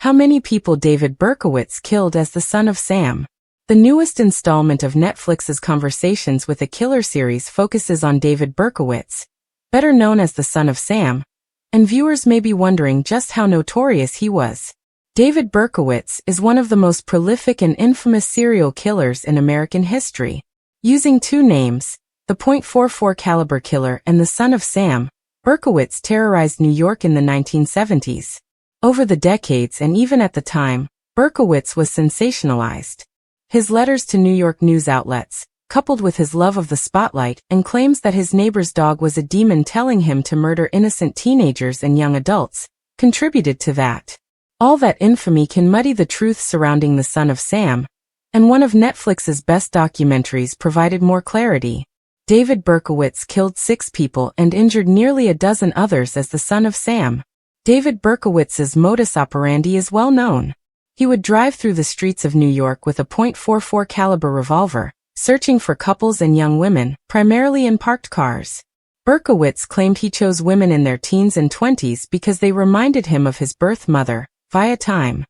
How many people David Berkowitz killed as the son of Sam? The newest installment of Netflix's Conversations with a Killer series focuses on David Berkowitz, better known as the son of Sam, and viewers may be wondering just how notorious he was. David Berkowitz is one of the most prolific and infamous serial killers in American history. Using two names, the .44 caliber killer and the son of Sam, Berkowitz terrorized New York in the 1970s. Over the decades and even at the time, Berkowitz was sensationalized. His letters to New York news outlets, coupled with his love of the spotlight and claims that his neighbor's dog was a demon telling him to murder innocent teenagers and young adults, contributed to that. All that infamy can muddy the truth surrounding the son of Sam, and one of Netflix's best documentaries provided more clarity. David Berkowitz killed 6 people and injured nearly a dozen others as the son of Sam. David Berkowitz's modus operandi is well known. He would drive through the streets of New York with a .44 caliber revolver, searching for couples and young women, primarily in parked cars. Berkowitz claimed he chose women in their teens and 20s because they reminded him of his birth mother, via time.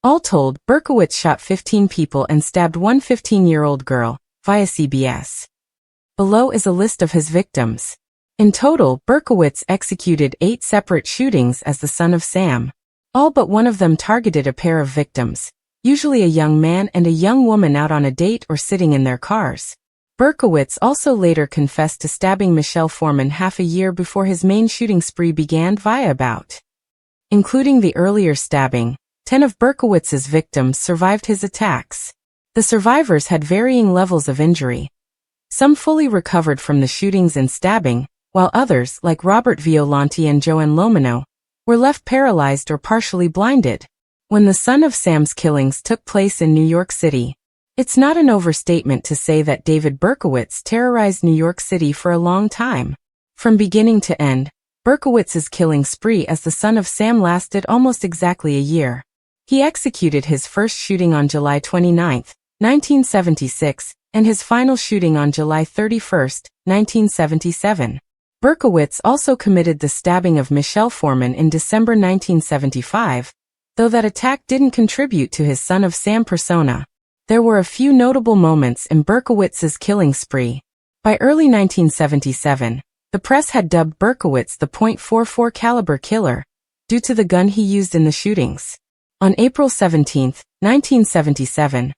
All told, Berkowitz shot 15 people and stabbed one 15-year-old girl, via CBS. Below is a list of his victims. In total, Berkowitz executed 8 separate shootings as the son of Sam. All but one of them targeted a pair of victims, usually a young man and a young woman out on a date or sitting in their cars. Berkowitz also later confessed to stabbing Michelle Foreman half a year before his main shooting spree began via about. Including the earlier stabbing, 10 of Berkowitz's victims survived his attacks. The survivors had varying levels of injury. Some fully recovered from the shootings and stabbing, while others, like Robert Violante and Joanne Lomino, were left paralyzed or partially blinded. When the son of Sam's killings took place in New York City, it's not an overstatement to say that David Berkowitz terrorized New York City for a long time. From beginning to end, Berkowitz's killing spree as the son of Sam lasted almost exactly a year. He executed his first shooting on July 29, 1976, and his final shooting on July 31, 1977. Berkowitz also committed the stabbing of Michelle Foreman in December 1975, though that attack didn't contribute to his son of Sam persona. There were a few notable moments in Berkowitz's killing spree. By early 1977, the press had dubbed Berkowitz the .44 caliber killer, due to the gun he used in the shootings. On April 17, 1977,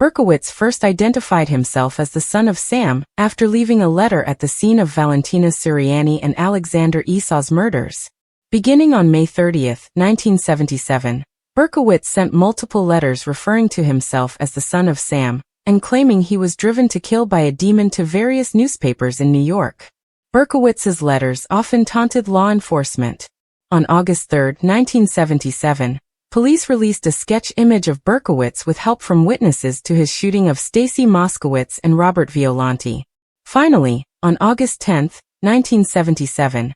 Berkowitz first identified himself as the son of Sam after leaving a letter at the scene of Valentina Suriani and Alexander Esau's murders. Beginning on May 30, 1977, Berkowitz sent multiple letters referring to himself as the son of Sam and claiming he was driven to kill by a demon to various newspapers in New York. Berkowitz's letters often taunted law enforcement. On August 3, 1977, police released a sketch image of Berkowitz with help from witnesses to his shooting of Stacy Moskowitz and Robert Violante. Finally, on August 10, 1977,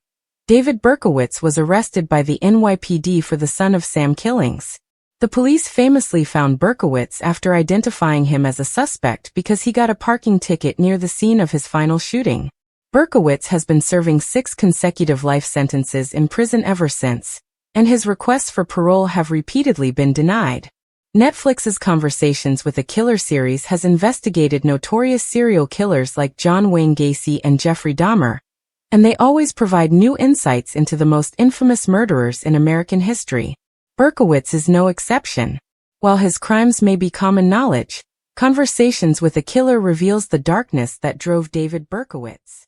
David Berkowitz was arrested by the NYPD for the son of Sam killings. The police famously found Berkowitz after identifying him as a suspect because he got a parking ticket near the scene of his final shooting. Berkowitz has been serving 6 consecutive life sentences in prison ever since, and his requests for parole have repeatedly been denied. Netflix's Conversations with a Killer series has investigated notorious serial killers like John Wayne Gacy and Jeffrey Dahmer, and they always provide new insights into the most infamous murderers in American history. Berkowitz is no exception. While his crimes may be common knowledge, Conversations with a Killer reveals the darkness that drove David Berkowitz.